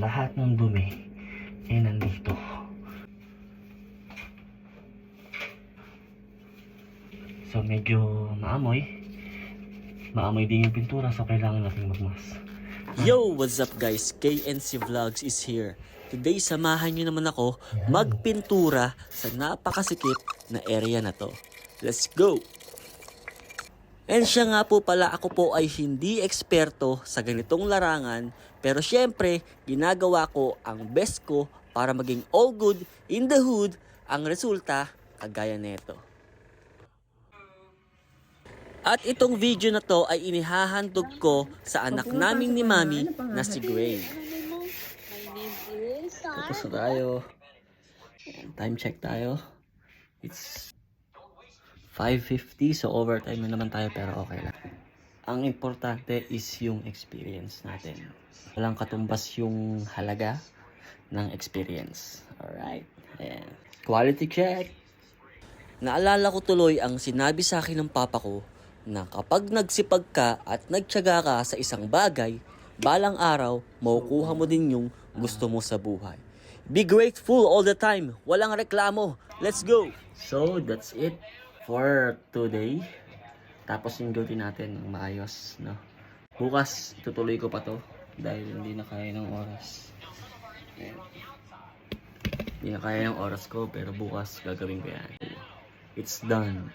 lahat ng dumi ay nandito. So medyo maamoy din yung pintura, so kailangan natin magmas. Yo, what's up guys? KNC Vlogs is here. Today, samahan nyo naman ako magpintura sa napakasikip na area na to. Let's go! And siya nga po pala, ako po ay hindi eksperto sa ganitong larangan, pero syempre, ginagawa ko ang best ko para maging all good in the hood ang resulta kagaya neto. At itong video na to ay inihahandog ko sa anak namin ni Mami na si Gray. Tapos na tayo. Time check tayo. It's 5:50, so overtime na naman tayo pero okay lang. Ang importante is yung experience natin. Walang katumbas yung halaga ng experience. Alright. Ayan. Quality check. Naalala ko tuloy ang sinabi sa akin ng papa ko na kapag nagsipag ka at nagtiyaga ka sa isang bagay, balang araw, makukuha mo din yung gusto mo sa buhay. Be grateful all the time. Walang reklamo. Let's go! So, that's it for today. Tapos yung duty natin ng maayos, no? Bukas, tutuloy ko pa to dahil hindi na kaya ng oras. Ayan. Hindi na kaya ng oras ko, pero bukas gagawin ko yan. It's done.